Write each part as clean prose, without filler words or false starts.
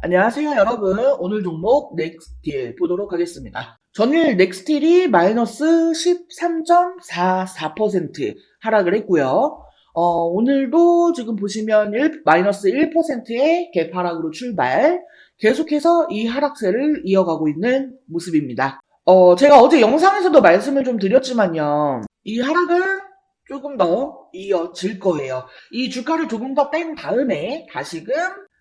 안녕하세요, 여러분. 오늘 종목 넥스틸 보도록 하겠습니다. 전일 넥스틸이 마이너스 13.44% 하락을 했고요. 오늘도 지금 보시면 마이너스 1%의 갭 하락으로 출발. 계속해서 이 하락세를 이어가고 있는 모습입니다. 제가 어제 영상에서도 말씀을 좀 드렸지만요. 이 하락은 조금 더 이어질 거예요. 이 주가를 조금 더 뺀 다음에 다시금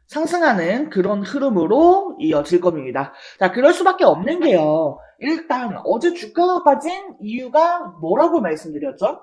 상승하는 그런 흐름으로 이어질 겁니다. 자, 그럴 수밖에 없는 게요. 일단 어제 주가가 빠진 이유가 뭐라고 말씀드렸죠?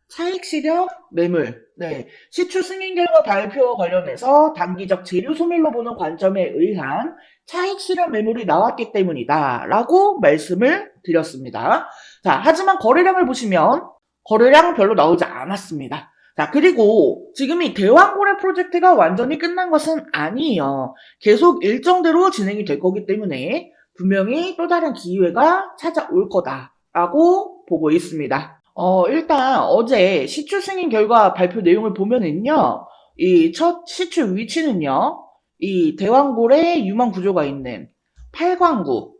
차익 실현 매물. 네. 시추 승인 결과 발표와 관련해서 단기적 재료 소멸로 보는 관점에 의한 차익 실현 매물이 나왔기 때문이다. 라고 말씀을 드렸습니다. 자, 하지만 거래량을 보시면 거래량 별로 나오지 않았습니다. 자, 그리고 지금 이 대왕고래 프로젝트가 완전히 끝난 것은 아니에요. 계속 일정대로 진행이 될 거기 때문에 분명히 또 다른 기회가 찾아올 거다라고 보고 있습니다. 일단 어제 시추 승인 결과 발표 내용을 보면은요, 이 첫 시추 위치는요, 이 대왕고래 유망 구조가 있는 8광구,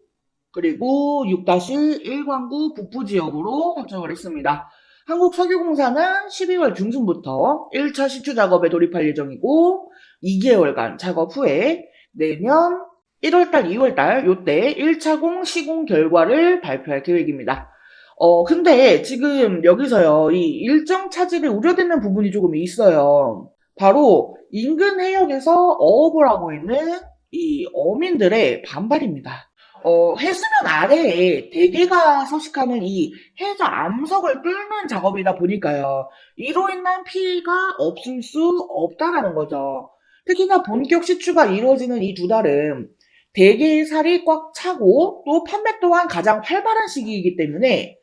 그리고 6-1광구 북부 지역으로 확정을 했습니다. 한국석유공사는 12월 중순부터 1차 시추 작업에 돌입할 예정이고 2개월간 작업 후에 내년 1월달, 2월달 요때 1차 공 시공 결과를 발표할 계획입니다. 근데 지금 여기서요, 이 일정 차질이 우려되는 부분이 조금 있어요. 바로 인근 해역에서 어업을 하고 있는 이 어민들의 반발입니다. 해수면 아래에 대게가 서식하는 이 해저 암석을 뚫는 작업이다 보니까요. 이로 인한 피해가 없을 수 없다라는 거죠. 특히나 본격 시추가 이루어지는 이 두 달은 대게의 살이 꽉 차고 또 판매 또한 가장 활발한 시기이기 때문에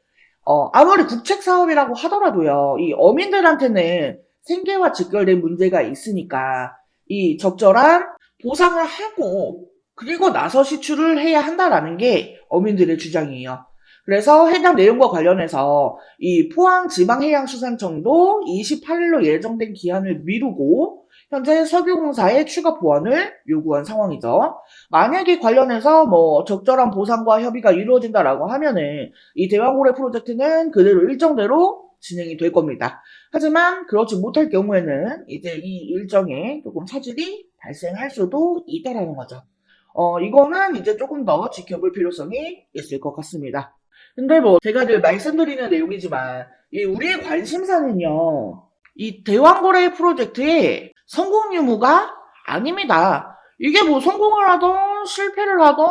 아무리 국책 사업이라고 하더라도요. 이 어민들한테는 생계와 직결된 문제가 있으니까 이 적절한 보상을 하고 그리고 나서 시추를 해야 한다라는 게 어민들의 주장이에요. 그래서 해당 내용과 관련해서 이 포항지방해양수산청도 28일로 예정된 기한을 미루고 현재 석유공사의 추가 보완을 요구한 상황이죠. 만약에 관련해서 뭐 적절한 보상과 협의가 이루어진다라고 하면은 이 대왕고래 프로젝트는 그대로 일정대로 진행이 될 겁니다. 하지만 그렇지 못할 경우에는 이제 이 일정에 조금 차질이 발생할 수도 있다라는 거죠. 이거는 이제 조금 더 지켜볼 필요성이 있을 것 같습니다. 근데 뭐 제가 늘 말씀드리는 내용이지만 이 우리의 관심사는요. 이 대왕거래 프로젝트의 성공 유무가 아닙니다. 이게 뭐 성공을 하던 실패를 하던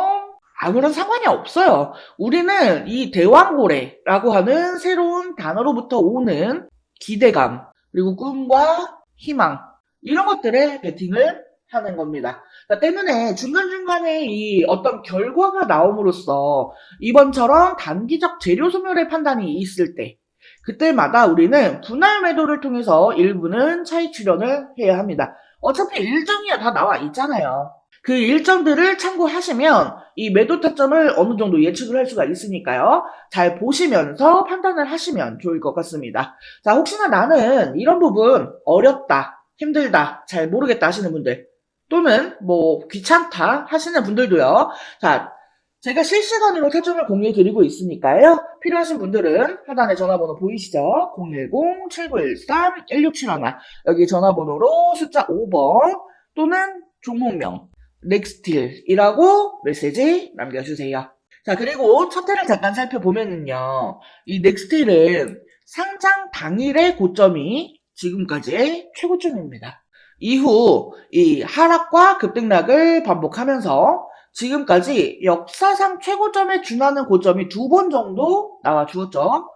아무런 상관이 없어요. 우리는 이 대왕고래라고 하는 새로운 단어로부터 오는 기대감, 그리고 꿈과 희망, 이런 것들에 베팅을 하는 겁니다. 그러니까 때문에 중간중간에 이 어떤 결과가 나옴으로써 이번처럼 단기적 재료 소멸의 판단이 있을 때, 그때마다 우리는 분할 매도를 통해서 일부는 차익 출현을 해야 합니다. 어차피 일정이야 다 나와 있잖아요. 그 일정들을 참고하시면 이 매도 타점을 어느 정도 예측을 할 수가 있으니까요. 잘 보시면서 판단을 하시면 좋을 것 같습니다. 자, 혹시나 나는 이런 부분 어렵다, 힘들다, 잘 모르겠다 하시는 분들 또는 뭐 귀찮다 하시는 분들도요. 자, 제가 실시간으로 타점을 공유해 드리고 있으니까요. 필요하신 분들은 하단에 전화번호 보이시죠? 010-7913-1671 여기 전화번호로 숫자 5번 또는 종목명 넥스틸이라고 메시지 남겨주세요. 자, 그리고 차트를 잠깐 살펴보면은요. 이 넥스틸은 상장 당일의 고점이 지금까지의 최고점입니다. 이후 이 하락과 급등락을 반복하면서 지금까지 역사상 최고점에 준하는 고점이 2번 정도 나와 주었죠.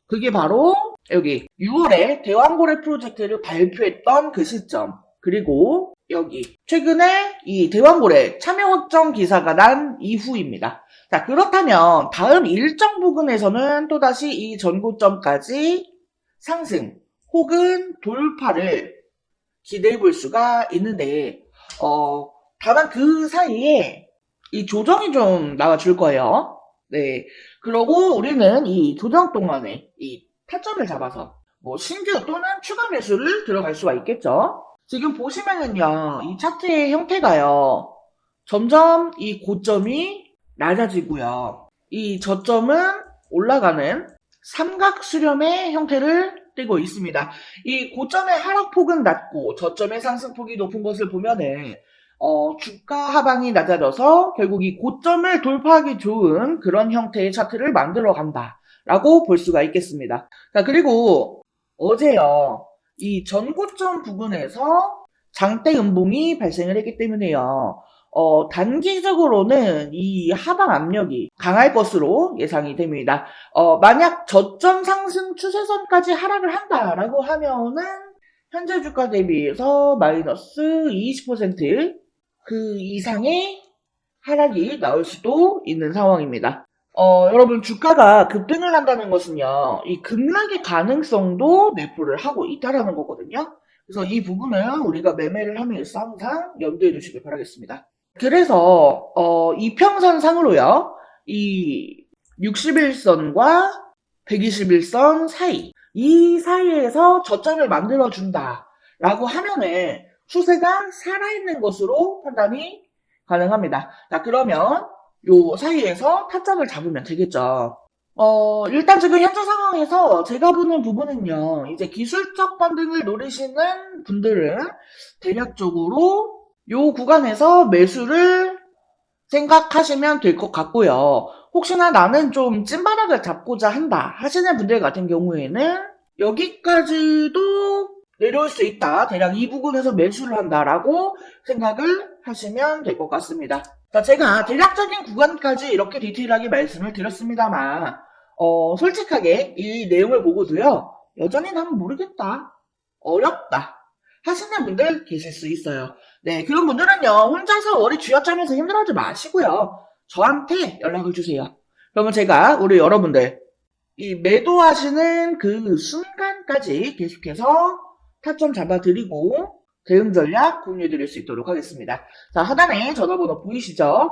그게 바로 여기 6월에 대왕고래 프로젝트를 발표했던 그 시점, 그리고 여기 최근에 이 대왕고래 참여 확정 기사가 난 이후입니다. 자, 그렇다면 다음 일정 부근에서는 또다시 이 전고점까지 상승 혹은 돌파를 기대해 볼 수가 있는데 다만 그 사이에 이 조정이 좀 나와줄 거예요. 네. 그러고 우리는 이 조정 동안에 이 타점을 잡아서 뭐 신규 또는 추가 매수를 들어갈 수가 있겠죠. 지금 보시면은요, 이 차트의 형태가요, 점점 이 고점이 낮아지고요. 이 저점은 올라가는 삼각 수렴의 형태를 띠고 있습니다. 이 고점의 하락폭은 낮고 저점의 상승폭이 높은 것을 보면은 주가 하방이 낮아져서 결국 이 고점을 돌파하기 좋은 그런 형태의 차트를 만들어 간다라고 볼 수가 있겠습니다. 자, 그리고 어제요, 이 전고점 부근에서 장대 음봉이 발생을 했기 때문에요. 단기적으로는 이 하방 압력이 강할 것으로 예상이 됩니다. 만약 저점 상승 추세선까지 하락을 한다라고 하면은 현재 주가 대비해서 마이너스 20% 그 이상의 하락이 나올 수도 있는 상황입니다. 여러분, 주가가 급등을 한다는 것은요, 이 급락의 가능성도 내포를 하고 있다라는 거거든요. 그래서 이 부분은 우리가 매매를 하면서 항상 염두에 두시길 바라겠습니다. 그래서 이평선상으로요, 이 61선과 121선 사이, 이 사이에서 저점을 만들어준다 라고 하면은 추세가 살아있는 것으로 판단이 가능합니다. 자, 그러면 요 사이에서 타점을 잡으면 되겠죠. 일단 지금 현재 상황에서 제가 보는 부분은요, 이제 기술적 반등을 노리시는 분들은 대략적으로 요 구간에서 매수를 생각하시면 될 것 같고요. 혹시나 나는 좀 찐바닥을 잡고자 한다 하시는 분들 같은 경우에는 여기까지도 내려올 수 있다. 대략 이 부분에서 매수를 한다라고 생각을 하시면 될 것 같습니다. 자, 제가 대략적인 구간까지 이렇게 디테일하게 말씀을 드렸습니다만 솔직하게 이 내용을 보고도요, 여전히 난 모르겠다, 어렵다 하시는 분들 계실 수 있어요. 네, 그런 분들은요, 혼자서 머리 쥐어짜면서 힘들어하지 마시고요, 저한테 연락을 주세요. 그러면 제가 우리 여러분들 이 매도하시는 그 순간까지 계속해서 타점 잡아드리고 대응 전략 공유해드릴 수 있도록 하겠습니다. 자, 하단에 전화번호 보이시죠?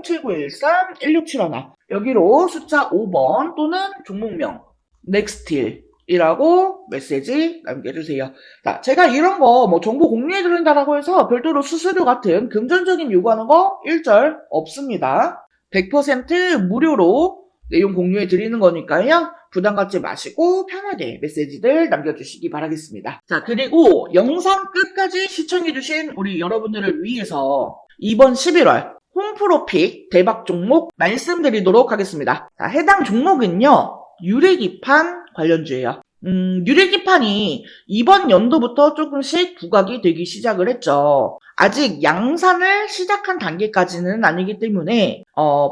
010-7913-1671 여기로 숫자 5번 또는 종목명 넥스틸이라고 메시지 남겨주세요. 자, 제가 이런 거 정보 공유해드린다라고 해서 별도로 수수료 같은 금전적인 요구하는 거 일절 없습니다. 100% 무료로 내용 공유해 드리는 거니까요. 부담 갖지 마시고 편하게 메시지들 남겨주시기 바라겠습니다. 자, 그리고 영상 끝까지 시청해주신 우리 여러분들을 위해서 이번 11월 홈프로픽 대박 종목 말씀드리도록 하겠습니다. 자, 해당 종목은요, 유리기판 관련주예요. 유리기판이 이번 연도부터 조금씩 부각이 되기 시작을 했죠. 아직 양산을 시작한 단계까지는 아니기 때문에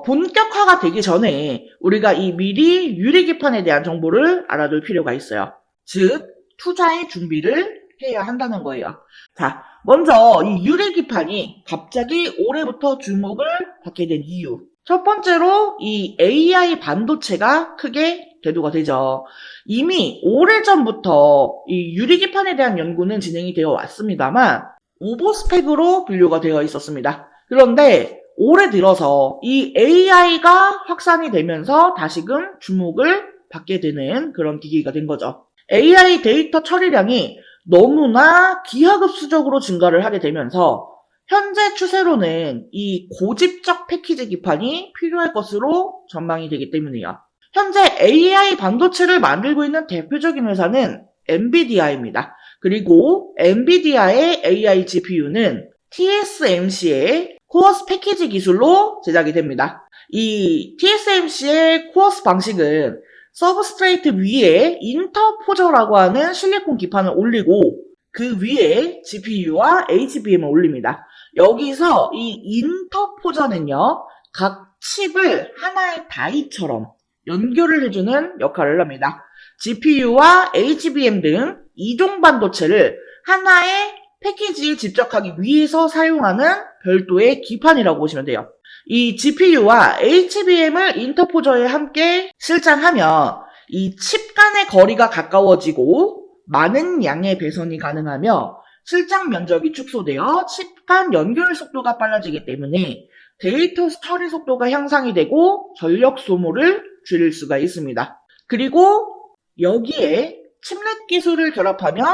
본격화가 되기 전에 우리가 이 미리 유리기판에 대한 정보를 알아둘 필요가 있어요. 즉, 투자의 준비를 해야 한다는 거예요. 자, 먼저 이 유리기판이 갑자기 올해부터 주목을 받게 된 이유. 첫 번째로 이 AI 반도체가 크게 대두가 되죠. 이미 오래전부터 이 유리기판에 대한 연구는 진행이 되어 왔습니다만 오버스펙으로 분류가 되어 있었습니다. 그런데 올해 들어서 이 AI가 확산이 되면서 다시금 주목을 받게 되는 그런 기기가 된 거죠. AI 데이터 처리량이 너무나 기하급수적으로 증가를 하게 되면서 현재 추세로는 이 고집적 패키지 기판이 필요할 것으로 전망이 되기 때문이에요. 현재 AI 반도체를 만들고 있는 대표적인 회사는 엔비디아입니다. 그리고 엔비디아의 AI GPU는 TSMC의 코어스 패키지 기술로 제작이 됩니다. 이 TSMC의 코어스 방식은 서브스트레이트 위에 인터포저라고 하는 실리콘 기판을 올리고 그 위에 GPU와 HBM을 올립니다. 여기서 이 인터포저는요, 각 칩을 하나의 다이처럼 연결을 해주는 역할을 합니다. GPU와 HBM 등 이종 반도체를 하나의 패키지에 집적하기 위해서 사용하는 별도의 기판이라고 보시면 돼요. 이 GPU와 HBM을 인터포저에 함께 실장하면 이 칩 간의 거리가 가까워지고 많은 양의 배선이 가능하며 실장 면적이 축소되어 칩 간 연결 속도가 빨라지기 때문에 데이터 처리 속도가 향상이 되고 전력 소모를 줄일 수가 있습니다. 그리고 여기에 칩넷 기술을 결합하면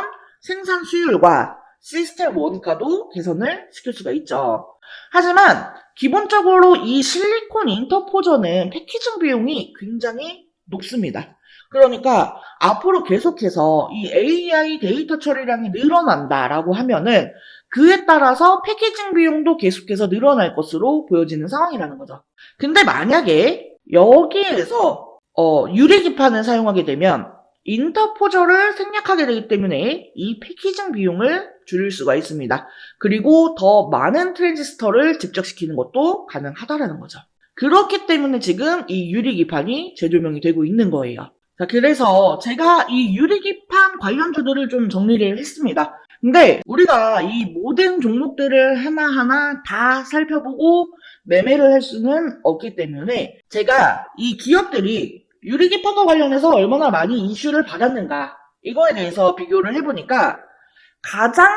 생산 수율과 시스템 원가도 개선을 시킬 수가 있죠. 하지만 기본적으로 이 실리콘 인터포저는 패키징 비용이 굉장히 높습니다. 그러니까 앞으로 계속해서 이 AI 데이터 처리량이 늘어난다라고 하면은 그에 따라서 패키징 비용도 계속해서 늘어날 것으로 보여지는 상황이라는 거죠. 근데 만약에 여기에서 유리기판을 사용하게 되면 인터포저를 생략하게 되기 때문에 이 패키징 비용을 줄일 수가 있습니다. 그리고 더 많은 트랜지스터를 집적시키는 것도 가능하다라는 거죠. 그렇기 때문에 지금 이 유리기판이 재조명이 되고 있는 거예요. 자, 그래서 제가 이 유리기판 관련주들을 좀 정리를 했습니다. 근데 우리가 이 모든 종목들을 하나하나 다 살펴보고 매매를 할 수는 없기 때문에 제가 이 기업들이 유리기판과 관련해서 얼마나 많이 이슈를 받았는가 이거에 대해서 비교를 해보니까 가장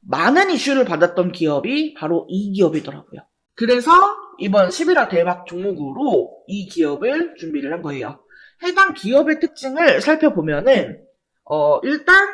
많은 이슈를 받았던 기업이 바로 이 기업이더라고요. 그래서 이번 11화 대박 종목으로 이 기업을 준비를 한 거예요. 해당 기업의 특징을 살펴보면은 일단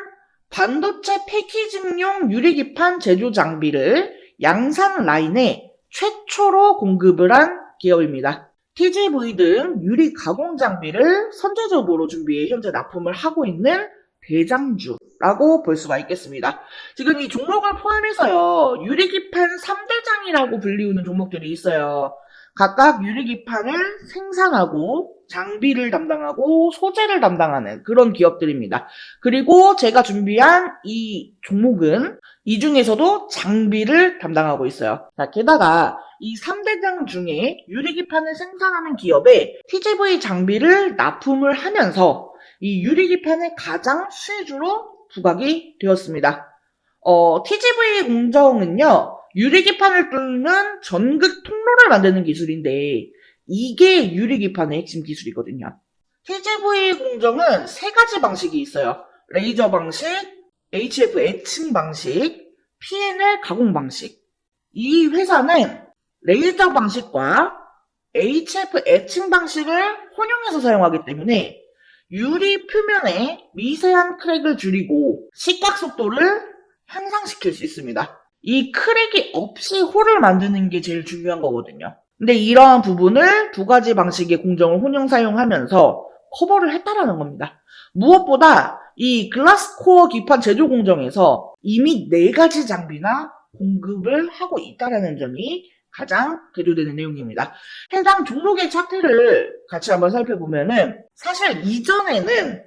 반도체 패키징용 유리기판 제조 장비를 양산 라인에 최초로 공급을 한 기업입니다. TGV 등 유리 가공 장비를 선제적으로 준비해 현재 납품을 하고 있는 대장주라고 볼 수가 있겠습니다. 지금 이 종목을 포함해서요, 유리기판 3대장이라고 불리우는 종목들이 있어요. 각각 유리기판을 생산하고 장비를 담당하고 소재를 담당하는 그런 기업들입니다. 그리고 제가 준비한 이 종목은 이 중에서도 장비를 담당하고 있어요. 자, 게다가 이 3대장 중에 유리기판을 생산하는 기업에 TGV 장비를 납품을 하면서 이 유리기판의 가장 수혜주로 부각이 되었습니다. TGV 공정은요, 유리기판을 뚫는 전극 통로를 만드는 기술인데 이게 유리기판의 핵심 기술이거든요. TGV 공정은 세 가지 방식이 있어요. 레이저 방식, HF 애칭 방식, PNL 가공 방식. 이 회사는 레이저 방식과 HF 애칭 방식을 혼용해서 사용하기 때문에 유리 표면에 미세한 크랙을 줄이고 식각 속도를 향상시킬 수 있습니다. 이 크랙이 없이 홀을 만드는 게 제일 중요한 거거든요. 근데 이러한 부분을 두 가지 방식의 공정을 혼용 사용하면서 커버를 했다라는 겁니다. 무엇보다 이 글라스코어 기판 제조 공정에서 이미 4가지 장비나 공급을 하고 있다라는 점이 가장 대조되는 내용입니다. 해당 종목의 차트를 같이 한번 살펴보면은 사실 이전에는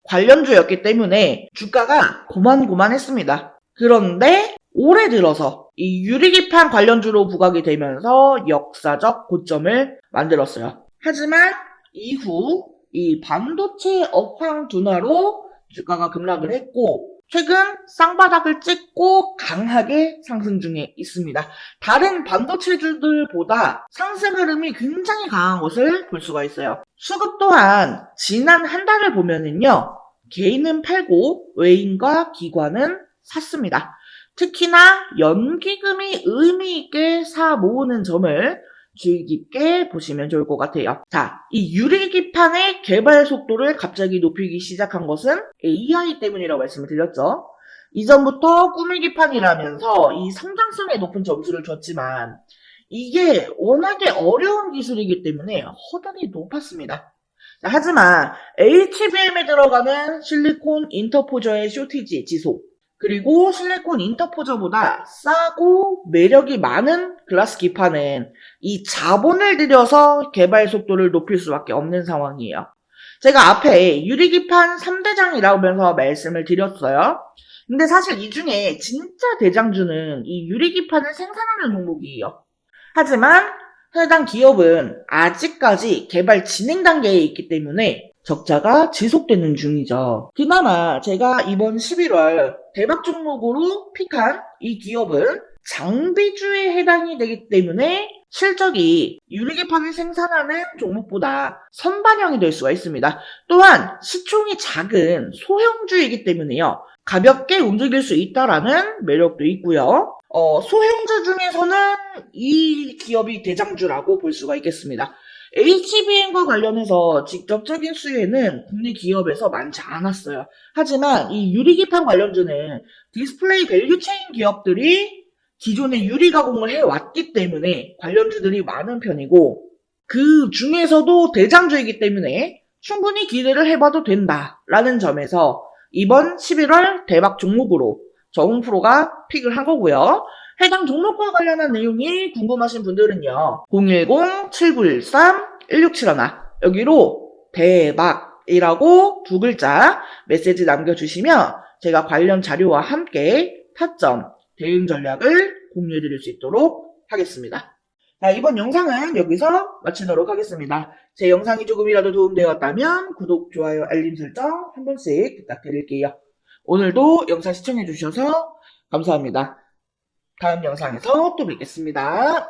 관련주였기 때문에 주가가 고만고만했습니다. 그런데 올해 들어서 이 유리기판 관련주로 부각이 되면서 역사적 고점을 만들었어요. 하지만 이후 이 반도체 업황 둔화로 주가가 급락을 했고 최근 쌍바닥을 찍고 강하게 상승 중에 있습니다. 다른 반도체주들보다 상승 흐름이 굉장히 강한 것을 볼 수가 있어요. 수급 또한 지난 한 달을 보면은요, 개인은 팔고 외인과 기관은 샀습니다. 특히나 연기금이 의미 있게 사 모으는 점을 주의 깊게 보시면 좋을 것 같아요. 자, 이 유리기판의 개발 속도를 갑자기 높이기 시작한 것은 AI 때문이라고 말씀을 드렸죠. 이전부터 꾸미기판이라면서 이 성장성에 높은 점수를 줬지만 이게 워낙에 어려운 기술이기 때문에 허들이 높았습니다. 자, 하지만 HBM에 들어가는 실리콘 인터포저의 쇼티지 지속, 그리고 실리콘 인터포저보다 싸고 매력이 많은 글라스 기판은 이 자본을 들여서 개발 속도를 높일 수밖에 없는 상황이에요. 제가 앞에 유리기판 3대장이라고 하면서 말씀을 드렸어요. 근데 사실 이 중에 진짜 대장주는 이 유리기판을 생산하는 종목이에요. 하지만 해당 기업은 아직까지 개발 진행 단계에 있기 때문에 적자가 지속되는 중이죠. 그나마 제가 이번 11월 대박 종목으로 픽한 이 기업은 장비주에 해당이 되기 때문에 실적이 유리기판을 생산하는 종목보다 선반영이 될 수가 있습니다. 또한 시총이 작은 소형주이기 때문에요. 가볍게 움직일 수 있다라는 매력도 있고요. 소형주 중에서는 이 기업이 대장주라고 볼 수가 있겠습니다. HBM과 관련해서 직접적인 수혜는 국내 기업에서 많지 않았어요. 하지만 이 유리기판 관련주는 디스플레이 밸류체인 기업들이 기존에 유리 가공을 해왔기 때문에 관련주들이 많은 편이고, 그 중에서도 대장주이기 때문에 충분히 기대를 해봐도 된다라는 점에서 이번 11월 대박 종목으로 저홈프로가 픽을 한 거고요. 해당 종목과 관련한 내용이 궁금하신 분들은요, 010-7913-1671 여기로 대박이라고 두 글자 메시지 남겨주시면 제가 관련 자료와 함께 타점, 대응 전략을 공유해드릴 수 있도록 하겠습니다. 자, 이번 영상은 여기서 마치도록 하겠습니다. 제 영상이 조금이라도 도움되었다면 구독, 좋아요, 알림 설정 한 번씩 부탁드릴게요. 오늘도 영상 시청해주셔서 감사합니다. 다음 영상에서 또 뵙겠습니다.